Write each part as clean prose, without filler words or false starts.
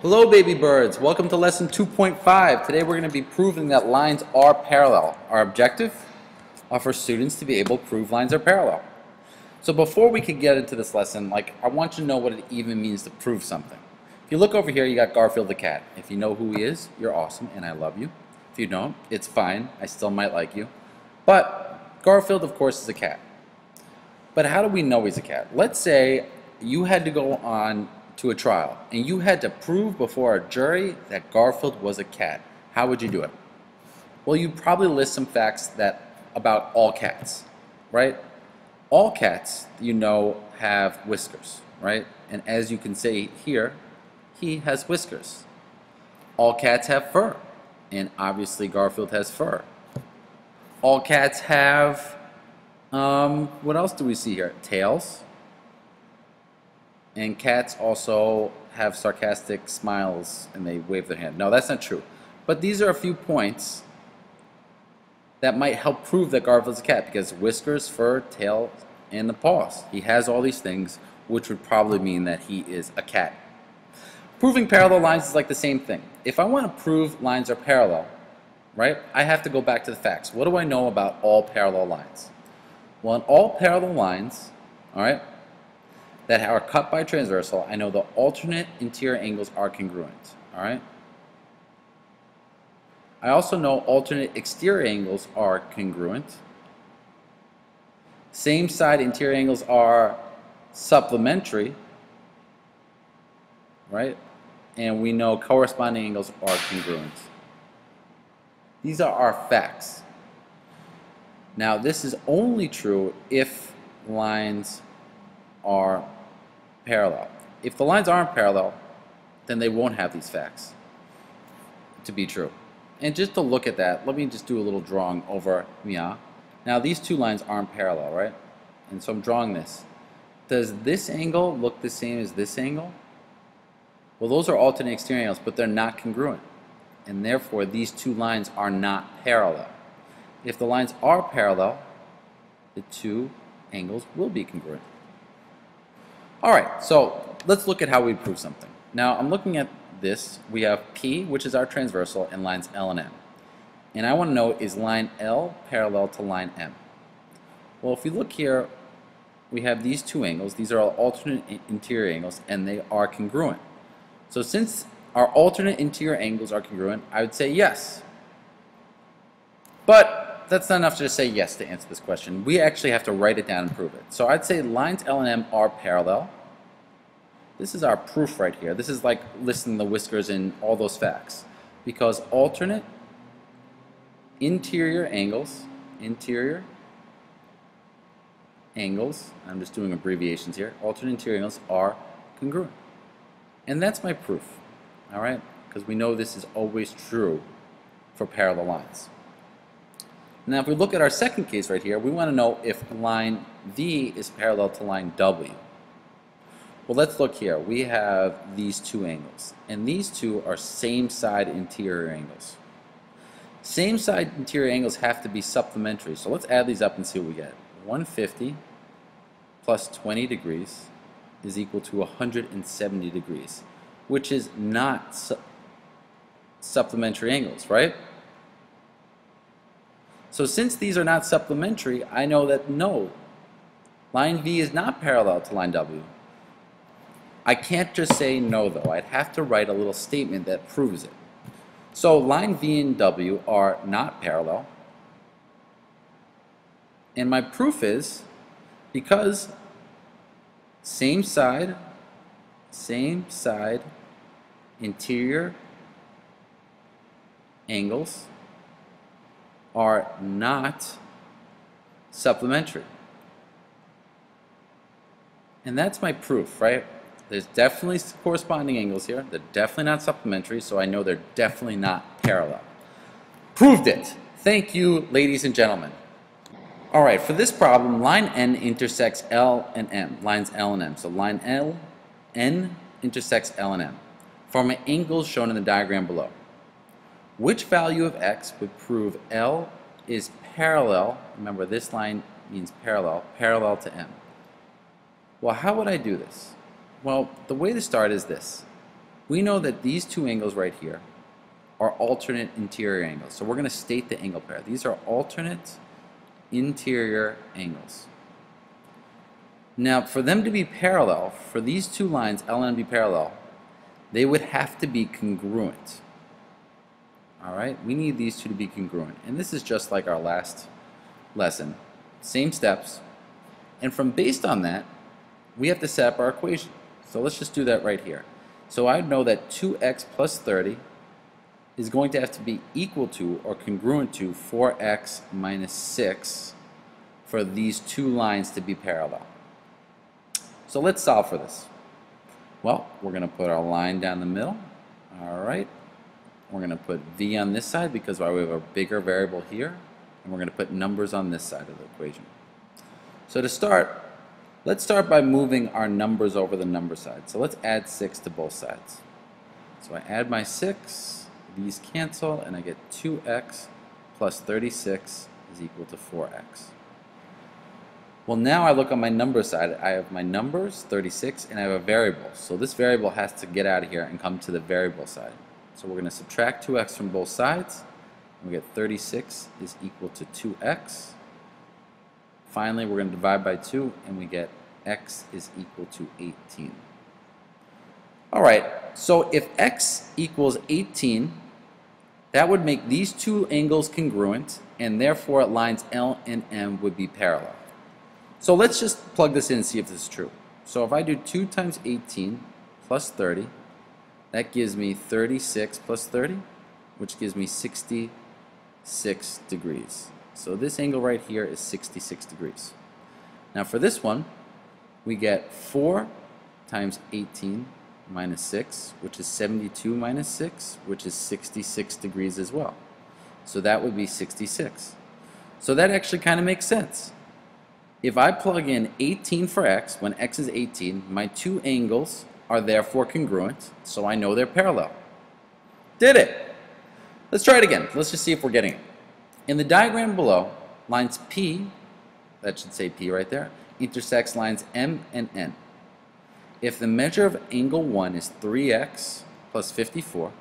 Hello baby birds, welcome to lesson 2.5. Today we're going to be proving that lines are parallel. Our objective are for students to be able to prove lines are parallel. So before we could get into this lesson, I want you to know what it even means to prove something. If you look over here, you got Garfield the cat. If you know who he is, you're awesome and I love you. If you don't, it's fine, I still might like you. But Garfield, of course, is a cat. But how do we know he's a cat? Let's say you had to go on to a trial and you had to prove before a jury that Garfield was a cat. How would you do it? Well, you'd probably list some facts about all cats, right? All cats, you know, have whiskers, right? And as you can see here, he has whiskers. All cats have fur, and obviously Garfield has fur. All cats have, what else do we see here? Tails. And cats also have sarcastic smiles and they wave their hand. No, that's not true. But these are a few points that might help prove that Garfield's a cat, because whiskers, fur, tail, and the paws. He has all these things, which would probably mean that he is a cat. Proving parallel lines is like the same thing. If I want to prove lines are parallel, right, I have to go back to the facts. What do I know about all parallel lines? Well, in all parallel lines, all right, that are cut by transversal, I know the alternate interior angles are congruent, all right? I also know alternate exterior angles are congruent. Same side interior angles are supplementary, right? And we know corresponding angles are congruent. These are our facts. Now, this is only true if lines are parallel. If the lines aren't parallel, then they won't have these facts to be true. And just to look at that, let me just do a little drawing over here. Now these two lines aren't parallel, right? And so I'm drawing this. Does this angle look the same as this angle? Well, those are alternate exterior angles, but they're not congruent. And therefore, these two lines are not parallel. If the lines are parallel, the two angles will be congruent. Alright, so let's look at how we prove something. Now I'm looking at this. We have P, which is our transversal, and lines L and M. And I want to know, is line L parallel to line M? Well, if we look here, we have these two angles. These are all alternate interior angles, and they are congruent. So since our alternate interior angles are congruent, I would say yes. But that's not enough to just say yes to answer this question. We actually have to write it down and prove it. So I'd say lines L and M are parallel. This is our proof right here. This is like listing the whiskers and all those facts. Because alternate interior angles, I'm just doing abbreviations here, alternate interior angles are congruent. And that's my proof, all right? Because we know this is always true for parallel lines. Now if we look at our second case right here, we want to know if line V is parallel to line W. Well, let's look here. We have these two angles, and these two are same side interior angles. Same side interior angles have to be supplementary, so let's add these up and see what we get. 150 plus 20 degrees is equal to 170 degrees, which is not supplementary angles, right? So since these are not supplementary, I know that no, line V is not parallel to line W. I can't just say no though, I'd have to write a little statement that proves it. So line V and W are not parallel, and my proof is because same side interior angles are not supplementary. And that's my proof, right? There's definitely corresponding angles here. They're definitely not supplementary, so I know they're definitely not parallel. Proved it! Thank you, ladies and gentlemen. Alright, for this problem, line N intersects L and M, lines L and M. So line N intersects L and M. Form an angle shown in the diagram below. Which value of x would prove L is parallel, remember this line means parallel to M? Well, how would I do this? Well, the way to start is this. We know that these two angles right here are alternate interior angles. So we're going to state the angle pair. These are alternate interior angles. Now, for them to be parallel, for these two lines, L and N, to be parallel, they would have to be congruent. All right, we need these two to be congruent. And this is just like our last lesson. Same steps. And based on that, we have to set up our equation. So let's just do that right here. So I know that 2x plus 30 is going to have to be equal to or congruent to 4x minus 6 for these two lines to be parallel. So let's solve for this. Well, we're going to put our line down the middle. All right. We're going to put v on this side because we have a bigger variable here. And we're going to put numbers on this side of the equation. So to start, let's start by moving our numbers over the number side. So let's add 6 to both sides. So I add my 6, these cancel, and I get 2x plus 36 is equal to 4x. Well, now I look on my number side. I have my numbers, 36, and I have a variable. So this variable has to get out of here and come to the variable side. So we're going to subtract 2x from both sides. And we get 36 is equal to 2x. Finally, we're going to divide by 2, and we get x is equal to 18. All right, so if x equals 18, that would make these two angles congruent, and therefore lines L and M would be parallel. So let's just plug this in and see if this is true. So if I do 2 times 18 plus 30, that gives me 36 plus 30, which gives me 66 degrees. So this angle right here is 66 degrees. Now for this one, we get 4 times 18 minus 6, which is 72 minus 6, which is 66 degrees as well. So that would be 66. So that actually kind of makes sense. If I plug in 18 for x, when x is 18, my two angles are therefore congruent, so I know they're parallel. Did it! Let's try it again. Let's just see if we're getting it. In the diagram below, lines P, that should say P right there, intersects lines M and N. If the measure of angle 1 is 3x plus 54,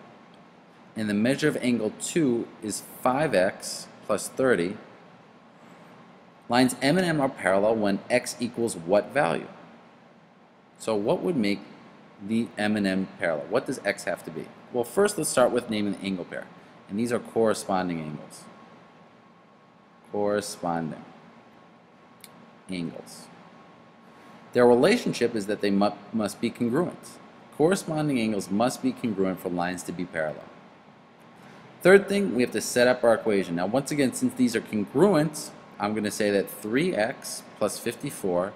and the measure of angle 2 is 5x plus 30, lines M and M are parallel when x equals what value? So what would make the M and M parallel? What does x have to be? Well, first let's start with naming the angle pair. And these are corresponding angles. Corresponding angles. Their relationship is that they must be congruent. Corresponding angles must be congruent for lines to be parallel. Third thing, we have to set up our equation. Now once again, since these are congruent, I'm going to say that 3x plus 54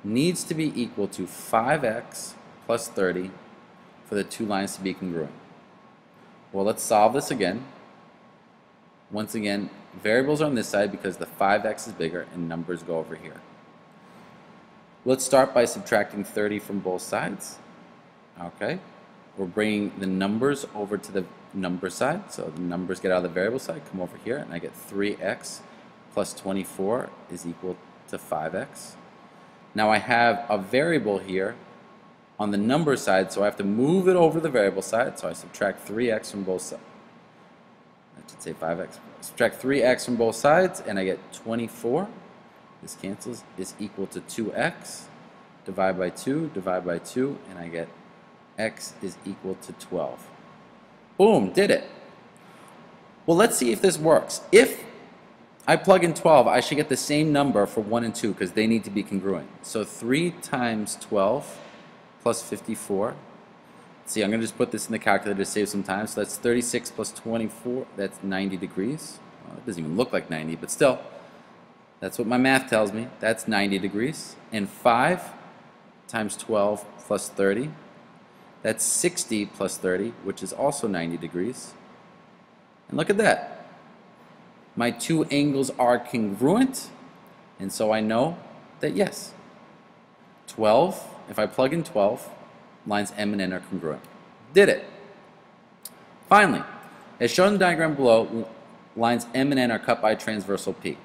needs to be equal to 5x plus 30 for the two lines to be congruent. Well, let's solve this again. Once again, variables are on this side because the 5x is bigger and numbers go over here. Let's start by subtracting 30 from both sides. Okay, we're bringing the numbers over to the number side. So the numbers get out of the variable side, come over here, and I get 3x plus 24 is equal to 5x. Now I have a variable here on the number side, so I have to move it over the variable side. So I subtract 3x from both sides. I should say 5x. Subtract 3x from both sides, and I get 24. This cancels, is equal to 2x. Divide by 2, and I get x is equal to 12. Boom, did it. Well, let's see if this works. If I plug in 12, I should get the same number for 1 and 2 because they need to be congruent. So 3 times 12 plus 54. See, I'm going to just put this in the calculator to save some time. So that's 36 plus 24. That's 90 degrees. Well, it doesn't even look like 90, but still, that's what my math tells me. That's 90 degrees. And 5 times 12 plus 30. That's 60 plus 30, which is also 90 degrees. And look at that. My two angles are congruent, and so I know that yes, 12, if I plug in 12, lines M and N are congruent. Did it. Finally, as shown in the diagram below, lines M and N are cut by transversal P.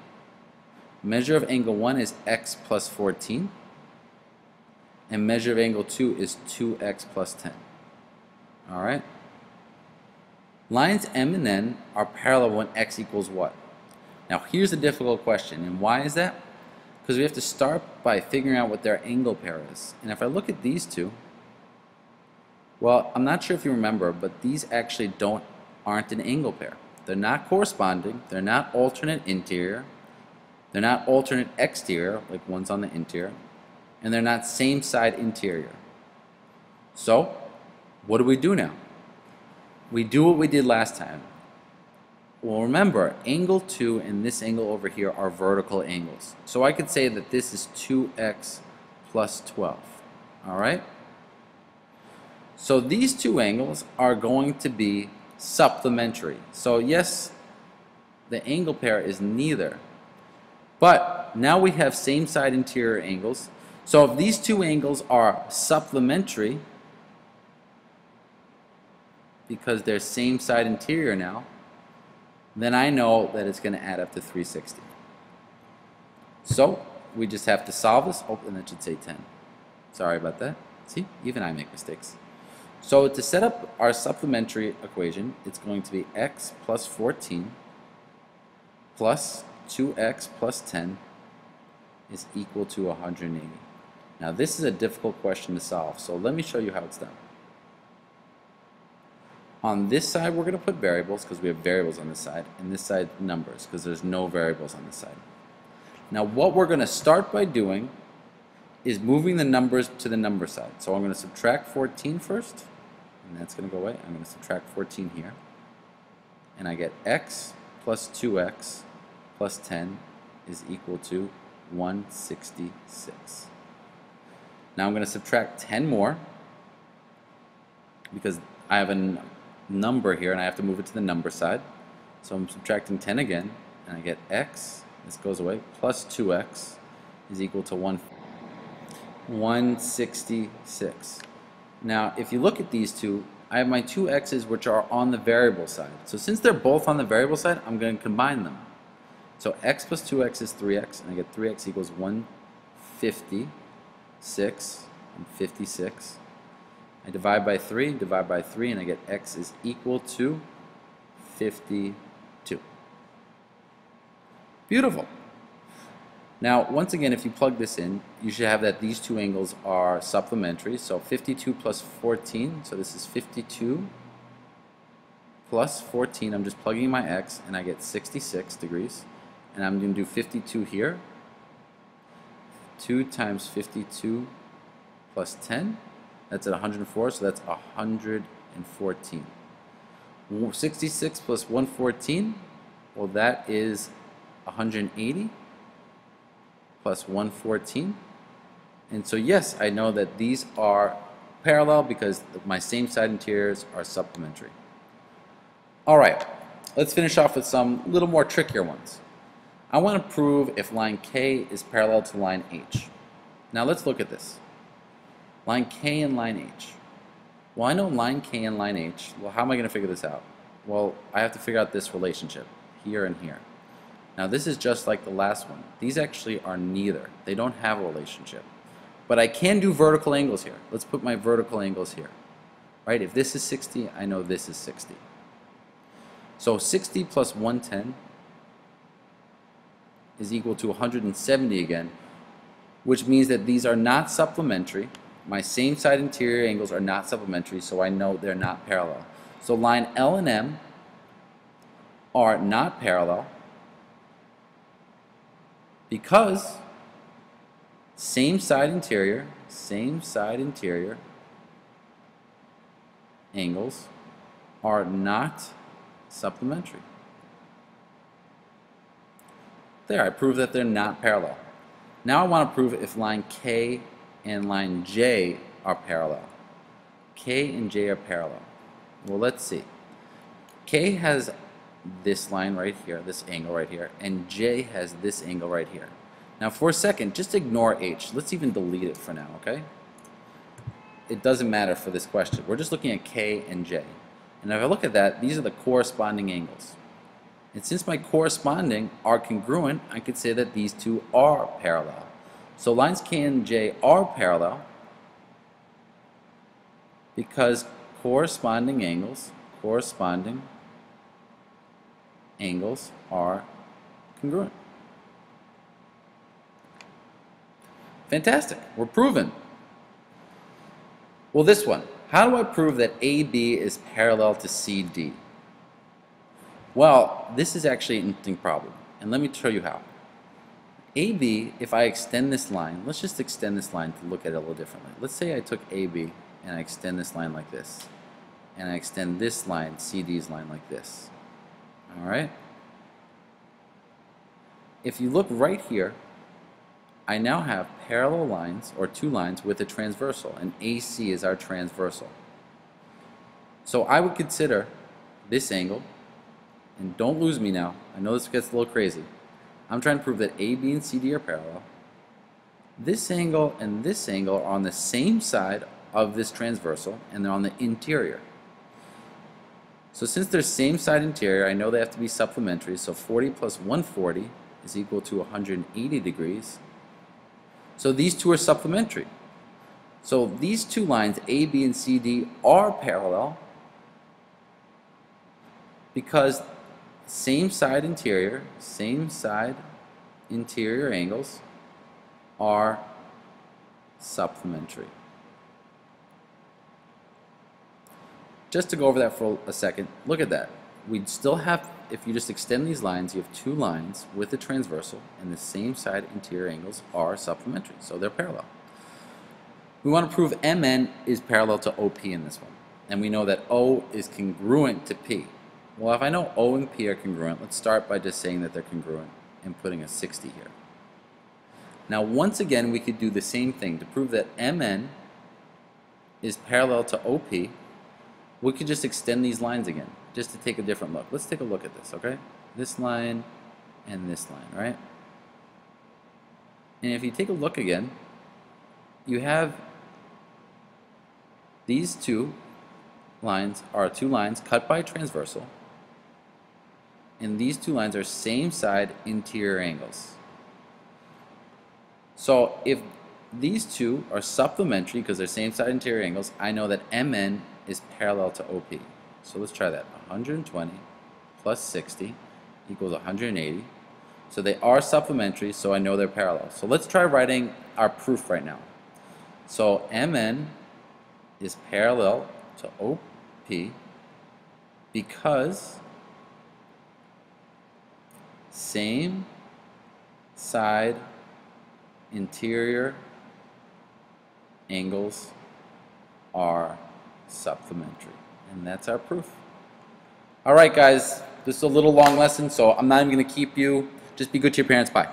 Measure of angle 1 is x plus 14, and measure of angle 2 is 2x plus 10. All right. Lines M and N are parallel when x equals what? Now here's a difficult question, and why is that? Because we have to start by figuring out what their angle pair is. And if I look at these two, well, I'm not sure if you remember, but these actually aren't an angle pair. They're not corresponding, they're not alternate interior, they're not alternate exterior, like one's on the interior, and they're not same side interior. So, what do we do now? We do what we did last time. Well, remember, angle 2 and this angle over here are vertical angles. So I could say that this is 2x plus 12. All right? So these two angles are going to be supplementary. So yes, the angle pair is neither. But now we have same side interior angles. So if these two angles are supplementary, because they're same side interior now, then I know that it's going to add up to 360. So we just have to solve this. Oh, and that should say 10. Sorry about that. See, even I make mistakes. So to set up our supplementary equation, it's going to be x plus 14 plus 2x plus 10 is equal to 180. Now this is a difficult question to solve, so let me show you how it's done. On this side we're going to put variables because we have variables on this side, and this side numbers because there's no variables on this side. Now what we're going to start by doing is moving the numbers to the number side. So I'm going to subtract 14 first, and that's going to go away. I'm going to subtract 14 here, and I get x plus 2x plus 10 is equal to 166. Now I'm going to subtract 10 more because I have a number here and I have to move it to the number side. So I'm subtracting 10 again, and I get x, this goes away, plus 2x is equal to 166. Now if you look at these two, I have my two x's which are on the variable side. So since they're both on the variable side, I'm going to combine them. So x plus 2x is 3x, and I get 3x equals 156 and 56. I divide by 3, and I get x is equal to 52. Beautiful. Now, once again, if you plug this in, you should have that these two angles are supplementary. So 52 plus 14, so this is 52 plus 14. I'm just plugging my x, and I get 66 degrees. And I'm going to do 52 here. 2 times 52 plus 10. That's at 104, so that's 114. 66 plus 114, well, that is 180 plus 114. And so yes, I know that these are parallel because my same side interiors are supplementary. All right, let's finish off with some little more trickier ones. I want to prove if line K is parallel to line H. Now let's look at this. Line K and line H. Well, I know line K and line H. Well, how am I going to figure this out? Well, I have to figure out this relationship, here and here. Now this is just like the last one. These actually are neither. They don't have a relationship. But I can do vertical angles here. Let's put my vertical angles here. Right? If this is 60, I know this is 60. So 60 plus 110 is equal to 170 again, which means that these are not supplementary. My same side interior angles are not supplementary, so I know they're not parallel. So line L and M are not parallel because same side interior angles are not supplementary. There, I proved that they're not parallel. Now I want to prove if line K and line J are parallel. K and J are parallel. Well, let's see. K has this line right here, this angle right here, and J has this angle right here. Now for a second, just ignore H. Let's even delete it for now, okay? It doesn't matter for this question. We're just looking at K and J. And if I look at that, these are the corresponding angles. And since my corresponding are congruent, I could say that these two are parallel. So lines K and J are parallel because corresponding angles are congruent. Fantastic. We're proven. Well, this one. How do I prove that AB is parallel to CD? Well, this is actually an interesting problem, and let me show you how. AB, if I extend this line, let's just extend this line to look at it a little differently. Let's say I took AB and I extend this line like this, and I extend this line, CD's line, like this. All right? If you look right here, I now have parallel lines, or two lines, with a transversal, and AC is our transversal. So I would consider this angle, and don't lose me now, I know this gets a little crazy. I'm trying to prove that AB and CD are parallel. This angle and this angle are on the same side of this transversal, and they're on the interior. So since they're same side interior, I know they have to be supplementary, so 40 plus 140 is equal to 180 degrees. So these two are supplementary. So these two lines, AB and CD, are parallel because same side interior angles are supplementary. Just to go over that for a second, look at that. We'd still have, if you just extend these lines, you have two lines with a transversal, and the same side interior angles are supplementary, so they're parallel. We want to prove MN is parallel to OP in this one, and we know that O is congruent to P. Well, if I know O and P are congruent, let's start by just saying that they're congruent and putting a 60 here. Now, once again, we could do the same thing. To prove that MN is parallel to OP, we could just extend these lines again, just to take a different look. Let's take a look at this, okay? This line and this line, right? And if you take a look again, you have these two lines are two lines cut by transversal, and these two lines are same side interior angles. So if these two are supplementary because they're same side interior angles, I know that MN is parallel to OP. So let's try that. 120 plus 60 equals 180. So they are supplementary, so I know they're parallel. So let's try writing our proof right now. So MN is parallel to OP because same side interior angles are supplementary. And that's our proof. Alright guys, this is a little long lesson, so I'm not even going to keep you. Just be good to your parents. Bye.